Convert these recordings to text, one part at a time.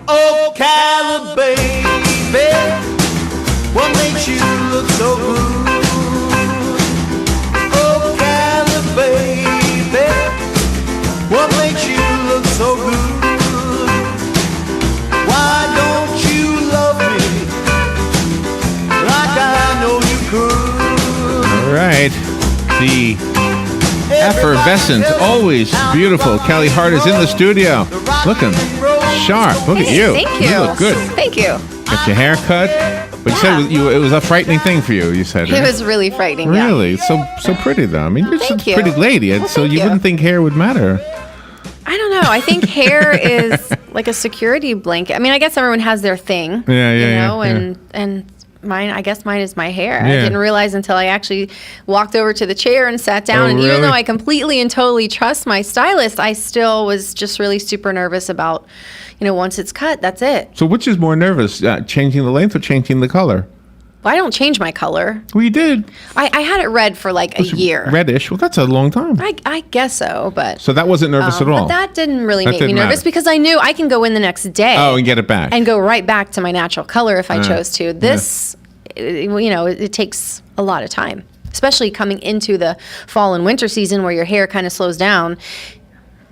Ocala, baby, what makes you look so good? Ocala, baby, what makes you look so good? Why don't you love me like I know you could? All right. The effervescent, always beautiful Kelli Hart is in the studio. Looking sharp. Look at you. Thank you. You look good. Thank you. Got your hair cut. But you said it was a frightening thing for you, you said. It Right? was really frightening. Really? So pretty, though. I mean, you're Thank such a you. pretty lady, and Well, so thank you you. wouldn't think hair would matter. I don't know. I think hair is like a security blanket. I mean, I guess everyone has their thing. Yeah. And mine, I guess mine is my hair. I Yeah. didn't realize until I actually walked over to the chair and sat down. Oh, and really? even though I completely and totally trust my stylist, I still was just really super nervous about, once it's cut, that's it. So which is more nervous, changing the length or changing the color? Well, I don't change my color. Well, you did. I had it red for like a year. Reddish. Well, that's a long time. I guess so, but So that wasn't nervous at all? But that didn't really That make me didn't nervous matter. because I knew I can go in the next day. Oh, and get it back. And go right back to my natural color if I chose to. This, it takes a lot of time, especially coming into the fall and winter season where your hair kind of slows down.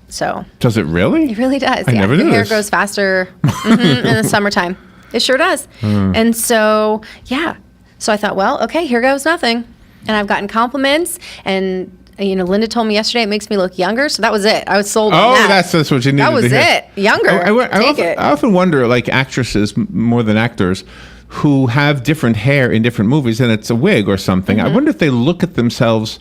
So Does it really? it really does. I never Your knew hair this. goes faster in the summertime. It sure does. And so, yeah. So I thought, well, okay, here goes nothing. And I've gotten compliments and Linda told me yesterday it makes me look younger, so that was it. I was sold on that. That's what you needed That was to hear. it. Younger. I often wonder, like actresses more than actors, who have different hair in different movies, and it's a wig or something. Mm-hmm. I wonder if they look at themselves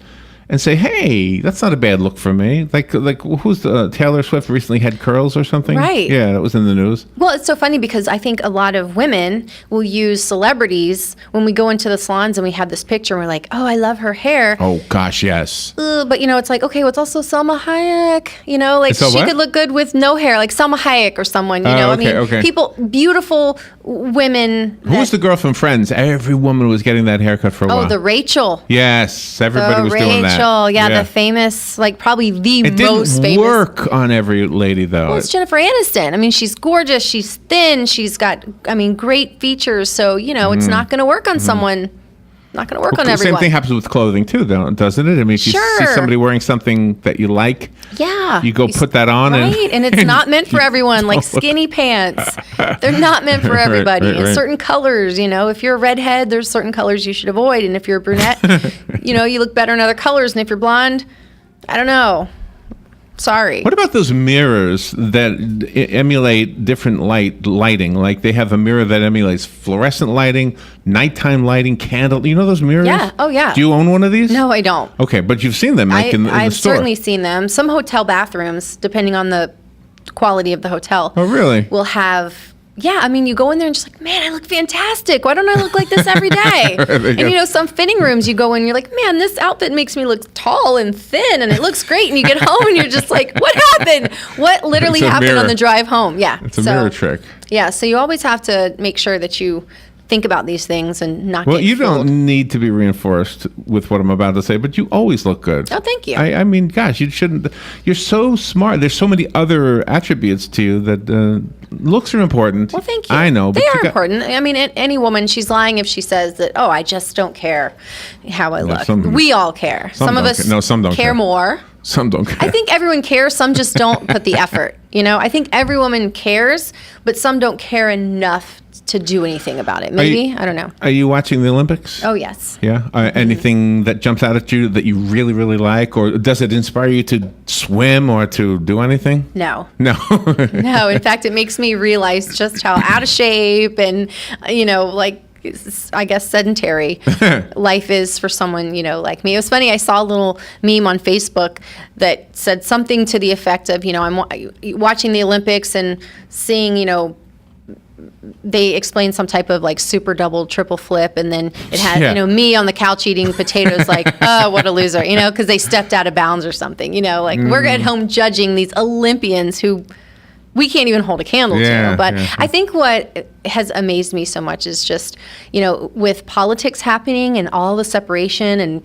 and say, "Hey, that's not a bad look for me." Like who's Taylor Swift recently had curls or something? Right. Yeah, that was in the news. Well, it's so funny because I think a lot of women will use celebrities when we go into the salons and we have this picture and we're like, oh, I love her hair. Oh gosh, yes. But it's like, okay, well, it's also Selma Hayek. Like So she what? could look good with no hair, like Selma Hayek or someone. Okay. People, beautiful women. Who was the girl from Friends? Every woman was getting that haircut for a while. Oh, the Rachel. Yes, everybody The was Rachel, doing that. the famous, like probably the It most didn't famous. work on every lady though. Well, it's Jennifer Aniston. I mean, she's gorgeous. She's thin. She's got, great features. So, it's not going to work on someone. Not going to work on Same everyone. thing happens with clothing too, though, doesn't it? I mean, if you see Sure. somebody wearing something that you like, Yeah. you go put that on, Right, and it's not meant for everyone, like skinny pants. They're not meant for everybody. right. And certain colors, if you're a redhead, there's certain colors you should avoid. And if you're a brunette, you look better in other colors. And if you're blonde, I don't know. Sorry. What about those mirrors that emulate different lighting? Like they have a mirror that emulates fluorescent lighting, nighttime lighting, candle. You know those mirrors? Yeah. Oh, yeah. Do you own one of these? No, I don't. Okay, but you've seen them in the I've store. certainly seen them. Some hotel bathrooms, depending on the quality of the hotel, Oh, really? will have. Yeah, I mean, you go in there and just like, man, I look fantastic. Why don't I look like this every day? And some fitting rooms, you go in, you're like, man, this outfit makes me look tall and thin, and it looks great. And you get home and you're just like, what happened? What literally It's a happened mirror. on the drive home? Yeah, It's a mirror trick. Yeah, so you always have to make sure that you think about these things and not Well, get you fooled. don't need to be reinforced with what I'm about to say, but you always look good. Oh, thank you. I mean, gosh, you shouldn't. You're so smart. There's so many other attributes to you that looks are important. Well, thank you. I know. They but are important. I mean, any woman, she's lying if she says that, oh, I just don't care how I look. some- We all care. some Some of don't us care. No, some don't care. more. Some don't care. I think everyone cares. Some just don't put the effort. I think every woman cares, but some don't care enough to do anything about it. Maybe. I don't know. Are you watching the Olympics? Oh, yes. Yeah. Anything that jumps out at you that you really, really like, or does it inspire you to swim or to do anything? No. No. No. In fact, it makes me realize just how out of shape and, I guess sedentary life is for someone, like me. It was funny. I saw a little meme on Facebook that said something to the effect of, I'm watching the Olympics and seeing, they explain some type of like super double triple flip, and then it had Yeah. me on the couch eating potatoes like, oh, what a loser, because they stepped out of bounds or something, we're at home judging these Olympians who we can't even hold a candle Yeah, to. But yeah. I think what has amazed me so much is just, with politics happening and all the separation and,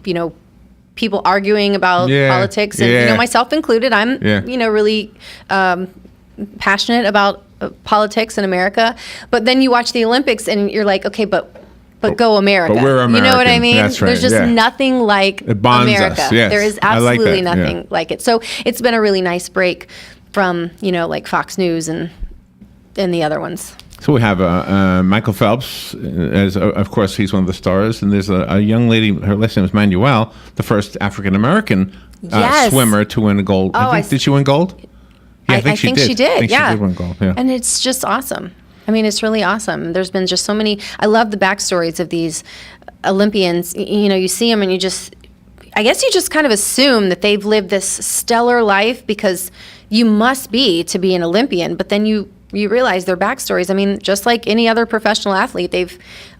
people arguing about politics, and myself included. I'm really passionate about politics in America. But then you watch the Olympics and you're like, okay, but go America. But we're American. You know what I mean? That's right. There's just nothing like it bonds America. Us. Yes. There is absolutely nothing like it. So it's been a really nice break from, like Fox News and the other ones. So we have Michael Phelps, as of course he's one of the stars, and there's a young lady. Her last name is Manuel, the first African American swimmer to win a gold. Did she win gold? Yeah, I think she did. I think she did win gold. Yeah. And it's just awesome. I mean, it's really awesome. There's been just so many. I love the backstories of these Olympians. You see them and I guess you just kind of assume that they've lived this stellar life because you must be to be an Olympian. But then you realize their backstories. I mean, just like any other professional athlete,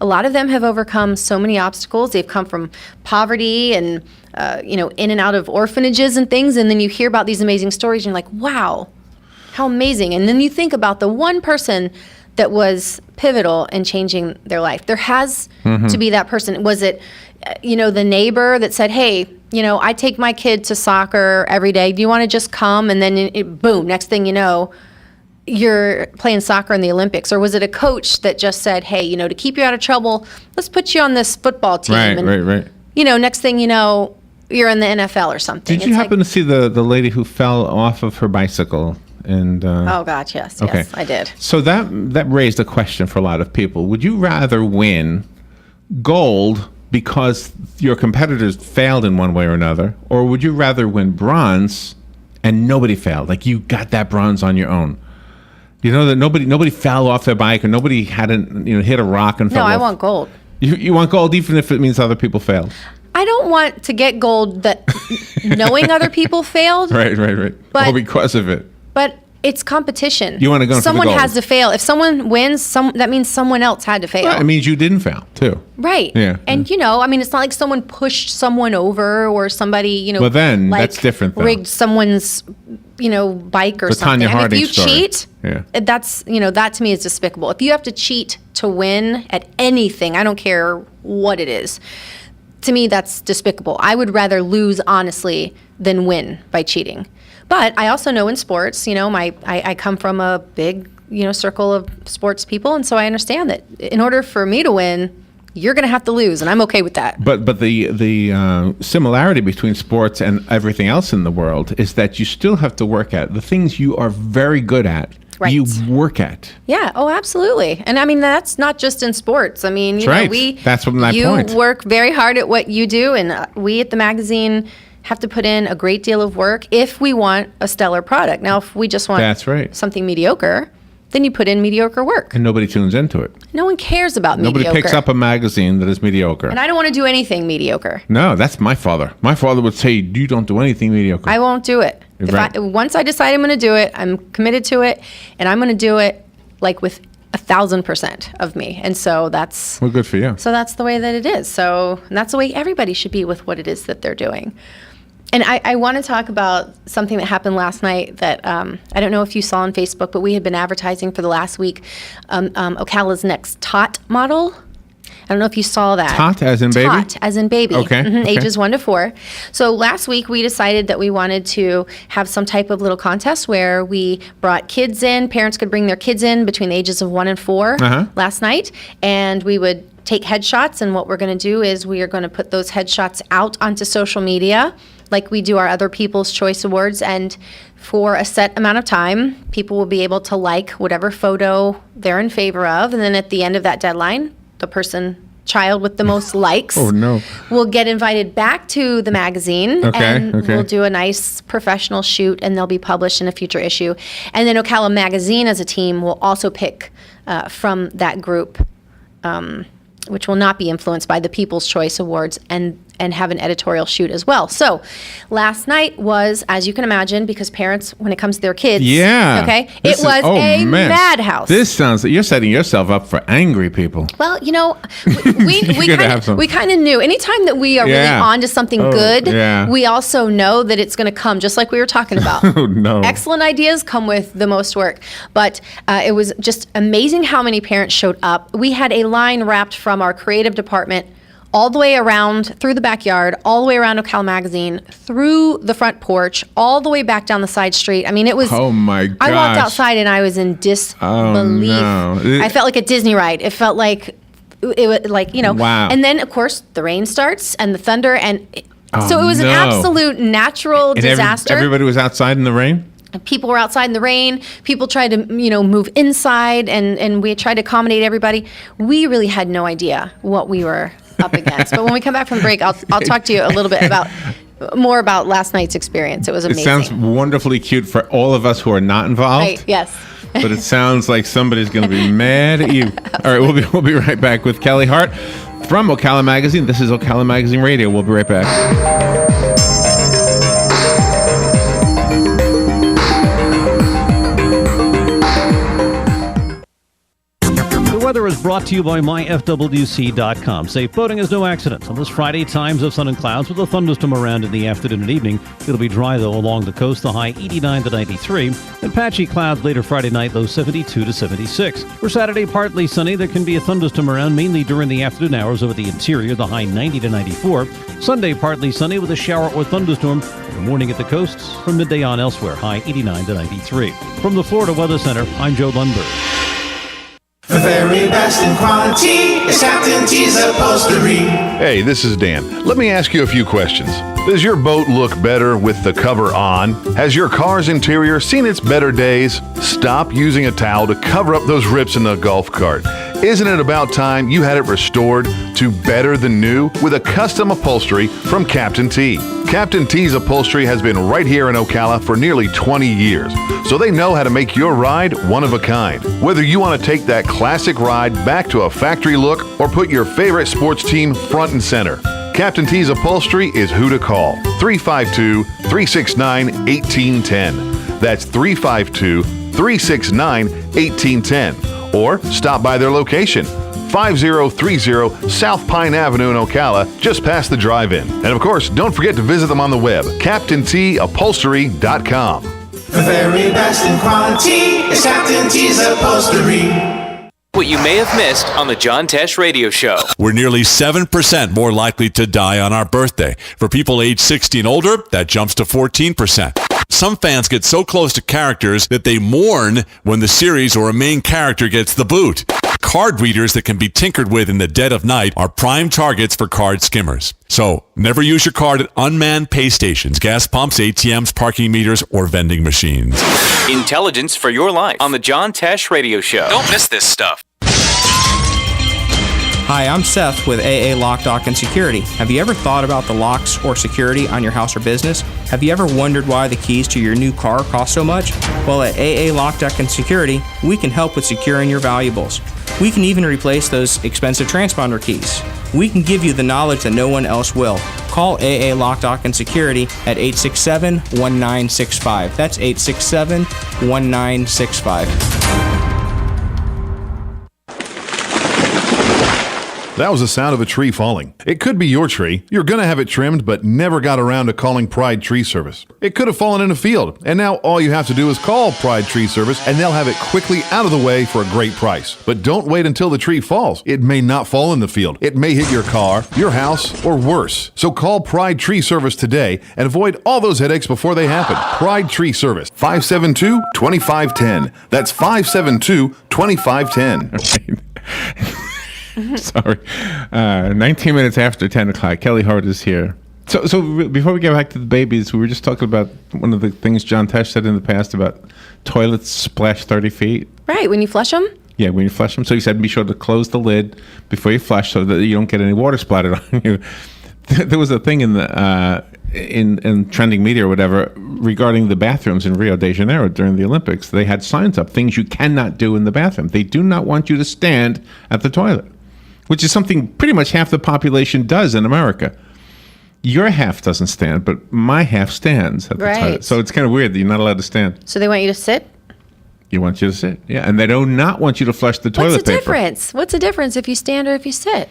a lot of them have overcome so many obstacles. They've come from poverty and, in and out of orphanages and things. And then you hear about these amazing stories and you're like, wow, how amazing. And then you think about the one person that was pivotal in changing their life. There has to be that person. Was it, the neighbor that said, hey, I take my kid to soccer every day. Do you want to just come? And then boom, next thing you know, you're playing soccer in the Olympics. Or was it a coach that just said, hey, to keep you out of trouble, let's put you on this football team. Right. Next thing you know, you're in the NFL or something. Did you happen to see the lady who fell off of her bicycle? And oh God, yes, I did. So that raised a question for a lot of people. Would you rather win gold because your competitors failed in one way or another, or would you rather win bronze and nobody failed? Like you got that bronze on your own. That nobody fell off their bike or nobody hadn't hit a rock and fell off. No, I want gold. You want gold even if it means other people failed. I don't want to get gold that knowing other people failed. Right. Or because of it. But it's competition. You want to go Someone for the gold. has to fail. If someone wins, that means someone else had to fail. Well, it means you didn't fail, too. Right. Yeah. And, it's not like someone pushed someone over or somebody, Well, then, that's different, though. Rigged someone's, bike or the something. Tanya Harding if you story. cheat, that's, that to me is despicable. If you have to cheat to win at anything, I don't care what it is, to me, that's despicable. I would rather lose honestly than win by cheating. But I also know in sports, I come from a big, circle of sports people. And so I understand that in order for me to win, you're going to have to lose. And I'm okay with that. But the similarity between sports and everything else in the world is that you still have to work at the things you are very good at. Right. You work at. Yeah. Oh, absolutely. And I mean, that's not just in sports. I mean, that's what my point. You work very hard at what you do. And we at the magazine have to put in a great deal of work if we want a stellar product. Now, if we just want something mediocre, then you put in mediocre work. And nobody tunes into it. No one cares about mediocre. Nobody picks up a magazine that is mediocre. And I don't want to do anything mediocre. No, that's my father. My father would say, you don't do anything mediocre. I won't do it. Once I decide I'm going to do it, I'm committed to it, and I'm going to do it like with 1,000% of me. And so that's... Well, good for you. So that's the way that it is. So that's the way everybody should be with what it is that they're doing. And I want to talk about something that happened last night that I don't know if you saw on Facebook, but we had been advertising for the last week Ocala's next tot model. I don't know if you saw that. Tot as in baby? Tot as in baby. Okay. Okay. Ages 1 to 4. So last week we decided that we wanted to have some type of little contest where we brought kids in. Parents could bring their kids in between the ages of 1 and 4 last night. And we would take headshots. And what we're going to do is we are going to put those headshots out onto social media like we do our other People's Choice Awards. And for a set amount of time, people will be able to like whatever photo they're in favor of. And then at the end of that deadline, the child with the most likes will get invited back to the magazine, and we'll do a nice professional shoot, and they'll be published in a future issue. And then Ocala Magazine as a team will also pick from that group, which will not be influenced by the People's Choice Awards, and have an editorial shoot as well. So last night was, as you can imagine, because parents, when it comes to their kids, it was a madhouse. This sounds like you're setting yourself up for angry people. Well, we kind of knew. Anytime that we are really on to something good, we also know that it's going to come, just like we were talking about. Excellent ideas come with the most work. But it was just amazing how many parents showed up. We had a line wrapped from our creative department all the way around through the backyard, all the way around Ocala Magazine, through the front porch, all the way back down the side street. I mean, it was. Oh my gosh. I walked outside and I was in disbelief. Oh, no. I felt like a Disney ride. It felt like it was like, Wow. And then of course the rain starts and the thunder, and so it was an absolute natural disaster. Everybody was outside in the rain? People were outside in the rain. People tried to, move inside, and we tried to accommodate everybody. We really had no idea what we were up against. But when we come back from the break, I'll talk to you a little bit more about last night's experience. It was amazing. It sounds wonderfully cute for all of us who are not involved. Yes. But it sounds like somebody's going to be mad at you. All right, we'll be right back with Kelli Hart from Ocala Magazine. This is Ocala Magazine Radio. We'll be right back. The weather is brought to you by myfwc.com. Safe boating is no accident. On this Friday, times of sun and clouds with a thunderstorm around in the afternoon and evening. It'll be dry, though, along the coast, the high 89 to 93. And patchy clouds later Friday night, low 72 to 76. For Saturday, partly sunny. There can be a thunderstorm around mainly during the afternoon hours over the interior, the high 90 to 94. Sunday, partly sunny with a shower or thunderstorm. In the morning at the coasts, from midday on elsewhere, high 89 to 93. From the Florida Weather Center, I'm Joe Lundberg. The very best in quality is Captain T's Upholstery. Hey, this is Dan. Let me ask you a few questions. Does your boat look better with the cover on? Has your car's interior seen its better days? Stop using a towel to cover up those rips in the golf cart. Isn't it about time you had it restored to better than new with a custom upholstery from Captain T? Captain T's Upholstery has been right here in Ocala for nearly 20 years, so they know how to make your ride one of a kind. Whether you want to take that classic ride back to a factory look or put your favorite sports team front and center, Captain T's Upholstery is who to call. 352-369-1810. That's 352-369-1810. Or stop by their location, 5030 South Pine Avenue in Ocala, just past the drive-in. And of course, don't forget to visit them on the web, CaptainTUpholstery.com. The very best in quality is Captain T's Upholstery. What you may have missed on the John Tesh Radio Show. We're nearly 7% more likely to die on our birthday. For people age 60 and older, that jumps to 14%. Some fans get so close to characters that they mourn when the series or a main character gets the boot. Card readers that can be tinkered with in the dead of night are prime targets for card skimmers. So, never use your card at unmanned pay stations, gas pumps, ATMs, parking meters, or vending machines. Intelligence for your life on the John Tesh Radio Show. Don't miss this stuff. Hi, I'm Seth with AA Lock, Dock, and Security. Have you ever thought about the locks or security on your house or business? Have you ever wondered why the keys to your new car cost so much? Well, at AA Lock, Dock, and Security, we can help with securing your valuables. We can even replace those expensive transponder keys. We can give you the knowledge that no one else will. Call AA Lock, Dock, and Security at 867-1965. That's 867-1965. That was the sound of a tree falling. It could be your tree. You're going to have it trimmed, but never got around to calling Pride Tree Service. It could have fallen in a field, and now all you have to do is call Pride Tree Service, and they'll have it quickly out of the way for a great price. But don't wait until the tree falls. It may not fall in the field. It may hit your car, your house, or worse. So call Pride Tree Service today and avoid all those headaches before they happen. Pride Tree Service, 572-2510. That's 572-2510. Sorry. 19 minutes after 10 o'clock, Kelli Hart is here. So before we get back to the babies, we were just talking about one of the things John Tesh said in the past about toilets splash 30 feet. Right, when you flush them? Yeah, when you flush them. So he said be sure to close the lid before you flush so that you don't get any water splattered on you. There was a thing in the in trending media or whatever regarding the bathrooms in Rio de Janeiro during the Olympics. They had signs up, things you cannot do in the bathroom. They do not want you to stand at the toilet, which is something pretty much half the population does in America. Your half doesn't stand, but my half stands at the toilet. So it's kind of weird that you're not allowed to stand. So they want you to sit? You want you to sit, yeah. And they do not want you to flush the toilet paper. What's the difference if you stand or if you sit?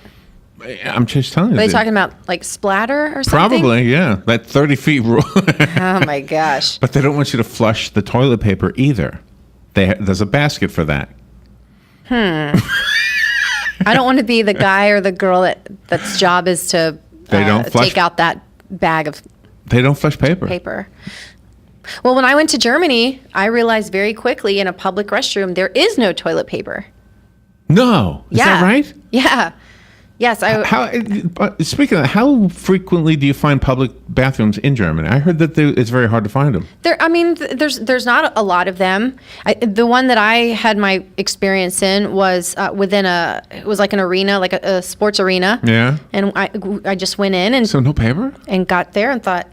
I'm just telling you. Are they talking about like splatter or something? Probably, yeah. That 30 feet rule. Oh my gosh. But they don't want you to flush the toilet paper either. There's a basket for that. I don't want to be the guy or the girl that's job is to take out that bag of They don't flush paper. Well, when I went to Germany, I realized very quickly in a public restroom there is no toilet paper. No. Is that right? Yeah. Yes. Speaking of that, how frequently do you find public bathrooms in Germany? I heard that it's very hard to find them. There's not a lot of them. The one that I had my experience in was it was like an arena, like a sports arena. Yeah. And I just went in and so no paper and got there and thought,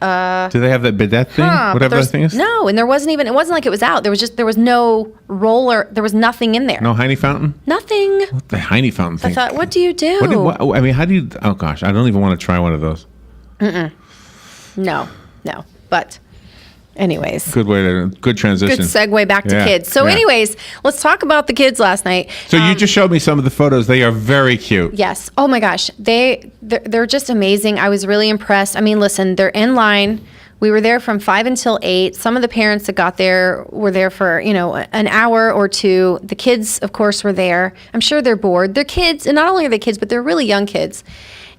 do they have that bidet thing? Whatever that thing is. No, and it wasn't like it was out. There was no roller. There was nothing in there. No Heine fountain. Nothing. What the Heine fountain thing? I thought, what do you do? I mean, how do you? Oh gosh, I don't even want to try one of those. No. But, anyways, good transition. Good segue back to kids. So, anyways, let's talk about the kids last night. So you just showed me some of the photos. They are very cute. Yes. Oh my gosh, they're just amazing. I was really impressed. I mean, listen, they're in line. We were there from 5 until 8. Some of the parents that got there were there for, an hour or two. The kids, of course, were there. I'm sure they're bored. They're kids, and not only are they kids, but they're really young kids.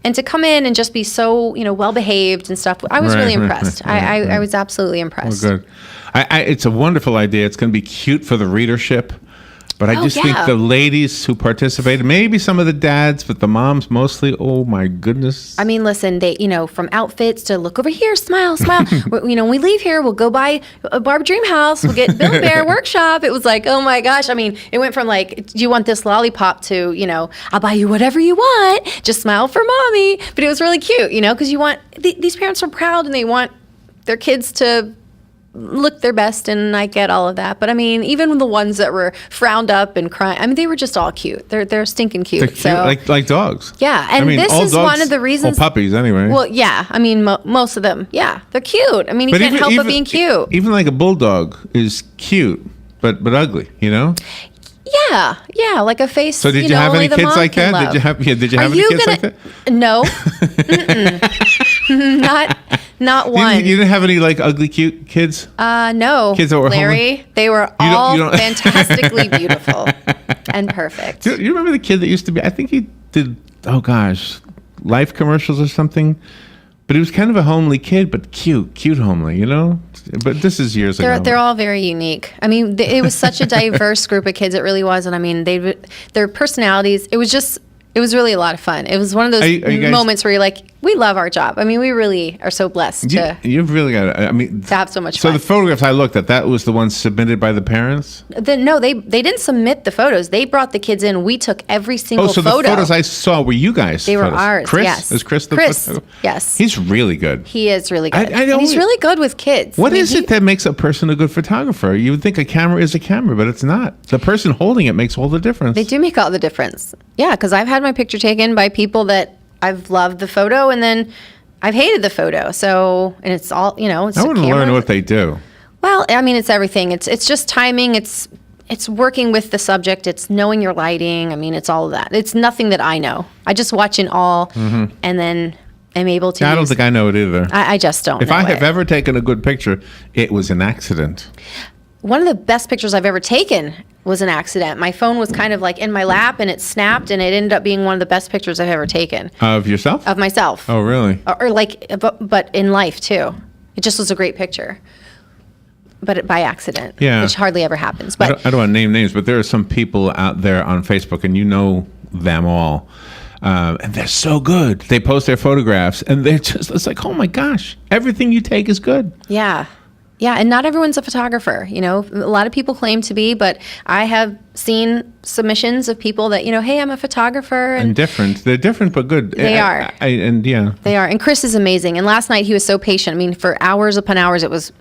And to come in and just be so, well-behaved and stuff, I was really impressed. I was absolutely impressed. Well, good. It's a wonderful idea. It's going to be cute for the readership. But I just think the ladies who participated, maybe some of the dads, but the moms mostly, oh my goodness. I mean, listen, they, from outfits to look over here, smile. When we leave here, we'll go by a Barb Dream House, we'll get Bill Bear Workshop. It was like, oh my gosh. I mean, it went from like, do you want this lollipop to, I'll buy you whatever you want. Just smile for mommy. But it was really cute, because you want, these parents are proud and they want their kids to look their best, and I get all of that. But I mean, even the ones that were frowned up and crying, I mean, they were just all cute. They're stinking cute. They're cute, so like dogs. Yeah, and this is one of the reasons. Well, puppies anyway. Well, yeah. I mean, most of them. Yeah, they're cute. I mean, you can't help but being cute. Even like a bulldog is cute, but ugly. Yeah, like a face. So did you have any kids like that? Did you have any kids like that? No, not one. You didn't have any like ugly cute kids? No. Kids that were Larry, homely? they were all fantastically beautiful and perfect. Do you remember the kid that used to be? I think he did. Oh gosh, Life commercials or something. But he was kind of a homely kid, but cute homely, But this is years ago. They're all very unique. I mean, it was such a diverse group of kids. It really was. And I mean, their personalities, it was really a lot of fun. It was one of those moments where you're like, we love our job. I mean, we really are so blessed you've really got to have so much fun. So the photographs I looked at, that was the one submitted by the parents? No, they didn't submit the photos. They brought the kids in. We took every single photo. So the photos I saw were you guys' They were photos. ours, Chris? yes. Is Chris the Chris, photo? yes. He's really good. He is really good. And he's really good with kids. What is it that makes a person a good photographer? You would think a camera is a camera, but it's not. The person holding it makes all the difference. They do make all the difference. Yeah, because I've had my picture taken by people that I've loved the photo, and then I've hated the photo. So, and it's all, it's I want to learn what they do. Well, I mean, it's everything. It's just timing. It's working with the subject. It's knowing your lighting. I mean, it's all of that. It's nothing that I know. I just watch in all, and then am able to I don't think I know it either. I just don't know If I have ever taken a good picture, it was an accident. One of the best pictures I've ever taken was an accident. My phone was kind of like in my lap, and it snapped, and it ended up being one of the best pictures I've ever taken. Of yourself? Of myself. Oh, really? Or like, but in life too. It just was a great picture. But by accident. Yeah. Which hardly ever happens. But I don't want to name names, but there are some people out there on Facebook, and you know them all. And they're so good. They post their photographs, and it's like, oh my gosh, everything you take is good. Yeah. Yeah, and not everyone's a photographer. A lot of people claim to be, but I have seen submissions of people that, hey, I'm a photographer. And different. They're different, but good. They are. They are. And Chris is amazing. And last night he was so patient. I mean, for hours upon hours, it was,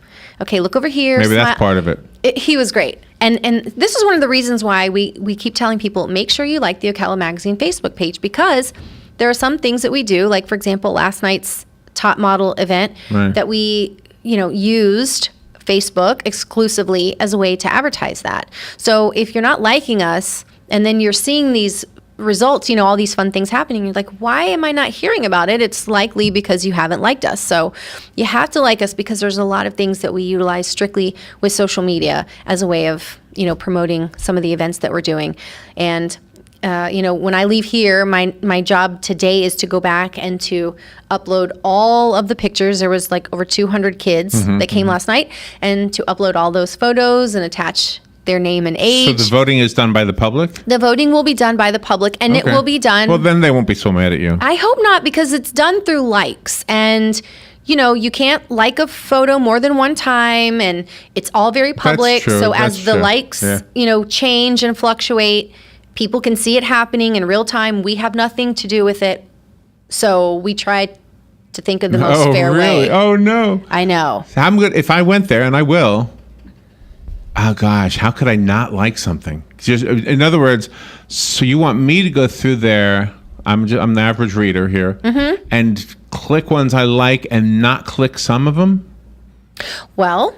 okay, look over here. Maybe that's part of it. He was great. And this is one of the reasons why we keep telling people, make sure you like the Ocala Magazine Facebook page, because there are some things that we do, like, for example, last night's top model event that we used Facebook exclusively as a way to advertise that. So if you're not liking us and then you're seeing these results, all these fun things happening, you're like, why am I not hearing about it? It's likely because you haven't liked us. So you have to like us, because there's a lot of things that we utilize strictly with social media as a way of, promoting some of the events that we're doing. And when I leave here, my job today is to go back and to upload all of the pictures. There was like over 200 kids that came last night, and to upload all those photos and attach their name and age. So the voting is done by the public? The voting will be done by the public, and it will be done. Well, then they won't be so mad at you. I hope not, because it's done through likes, and you can't like a photo more than one time, and it's all very public. That's true. So That's as the true. likes, change and fluctuate, people can see it happening in real time. We have nothing to do with it. So we try to think of the most fair way. Oh, no. I know. I'm good. If I went there, and I will, oh, gosh, how could I not like something? Just, in other words, so you want me to go through there, I'm the average reader here, and click ones I like and not click some of them? Well,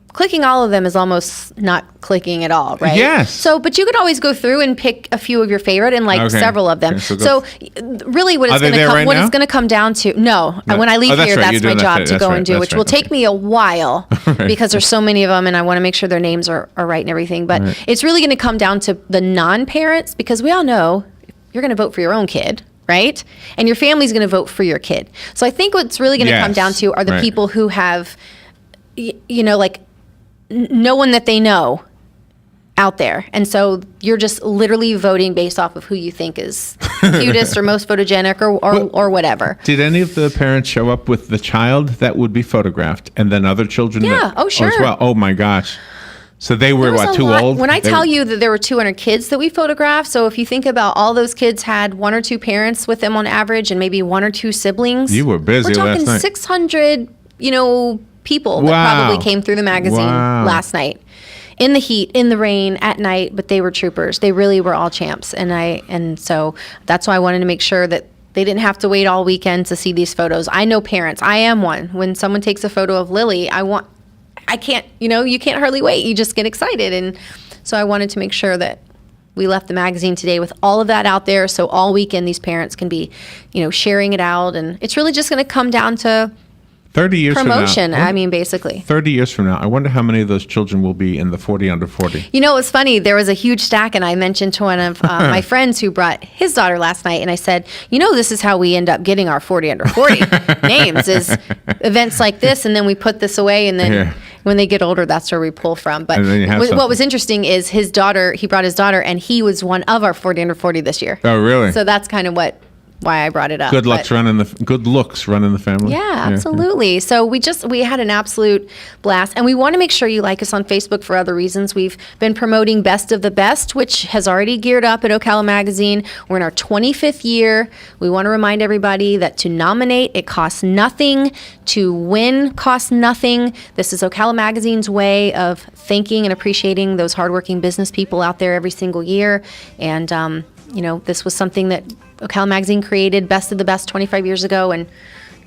clicking all of them is almost not clicking at all, right? Yes. So, but you could always go through and pick a few of your favorite and like several of them. Okay, so really what it's going to come down to, when I leave here, that's my job to go and do, which will take me a while because there's so many of them and I want to make sure their names are right and everything. But it's really going to come down to the non-parents, because we all know you're going to vote for your own kid, right? And your family's going to vote for your kid. So I think what's really going to come down to are the people who have, no one that they know out there. And so you're just literally voting based off of who you think is cutest or most photogenic or whatever. Did any of the parents show up with the child that would be photographed and then other children? Yeah. Sure. As well? Oh, my gosh. So they were, too old? When I tell you that there were 200 kids that we photographed, so if you think about all those kids had one or two parents with them on average and maybe one or two siblings. You were busy last night. We're talking last 600, people that probably came through the magazine last night. In the heat, in the rain, at night, but they were troopers. They really were all champs. And so that's why I wanted to make sure that they didn't have to wait all weekend to see these photos. I know parents. I am one. When someone takes a photo of Lily, I can't, you can't hardly wait. You just get excited. And so I wanted to make sure that we left the magazine today with all of that out there. So all weekend, these parents can be, sharing it out. And it's really just going to come down to 30 years promotion. From now, basically. 30 years from now, I wonder how many of those children will be in the 40 under 40. It was funny. There was a huge stack, and I mentioned to one of my friends who brought his daughter last night, and I said, this is how we end up getting our 40 under 40 names, is events like this, and then we put this away, and then when they get older, that's where we pull from. But what was interesting is he brought his daughter, and he was one of our 40 under 40 this year. Oh, really? So that's kind of why I brought it up. Good looks running the family. Yeah, absolutely. So we had an absolute blast, and we want to make sure you like us on Facebook for other reasons. We've been promoting Best of the Best, which has already geared up at Ocala Magazine. We're in our 25th year. We want to remind everybody that to nominate, it costs nothing. To win costs nothing. This is Ocala Magazine's way of thanking and appreciating those hardworking business people out there every single year. And this was something that Ocala Magazine created, Best of the Best, 25 years ago, and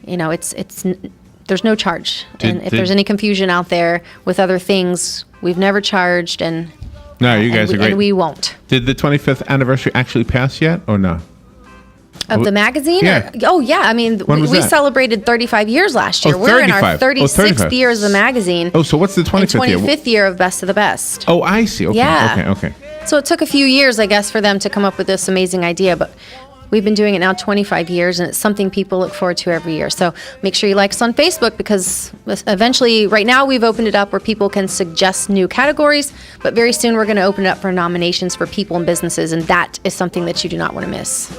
there's no charge. And if there's any confusion out there with other things, we've never charged, and no, you guys are great. And we won't. Did the 25th anniversary actually pass yet, or no? Of the magazine? Yeah. We celebrated 35 years last year. We're in our 36th year as a magazine. Oh, so what's the 25th year? 25th year of Best of the Best. Oh, I see. Okay. Yeah. Okay. So it took a few years, I guess, for them to come up with this amazing idea, but we've been doing it now 25 years, and it's something people look forward to every year. So make sure you like us on Facebook, because eventually, right now, we've opened it up where people can suggest new categories, but very soon we're going to open it up for nominations for people and businesses, and that is something that you do not want to miss.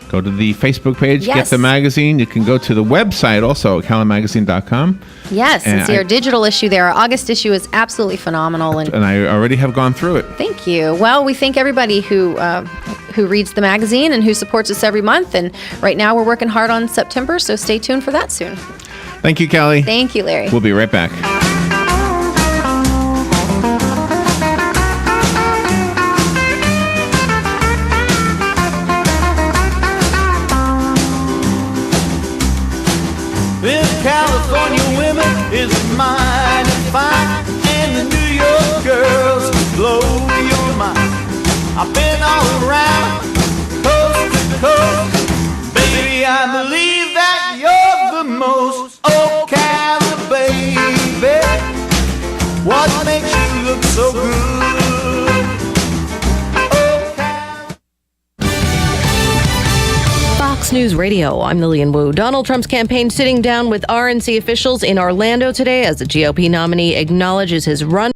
Go to the Facebook page, yes. Get the magazine. You can go to the website also, ocalamagazine.com. Yes, and see our digital issue there. Our August issue is absolutely phenomenal. And I already have gone through it. Thank you. Well, we thank everybody who reads the magazine and who supports us every month. And right now we're working hard on September, so stay tuned for that soon. Thank you, Kelly. Thank you, Larry. We'll be right back. California women is mighty fine, and the New York girls blow your mind. I've been all around, coast to coast. Baby, I believe that you're the most. Ocala, baby, what makes you look so good? Ocala. Fox News Radio, I'm Lillian Wu. Donald Trump's campaign sitting down with RNC officials in Orlando today as the GOP nominee acknowledges his run.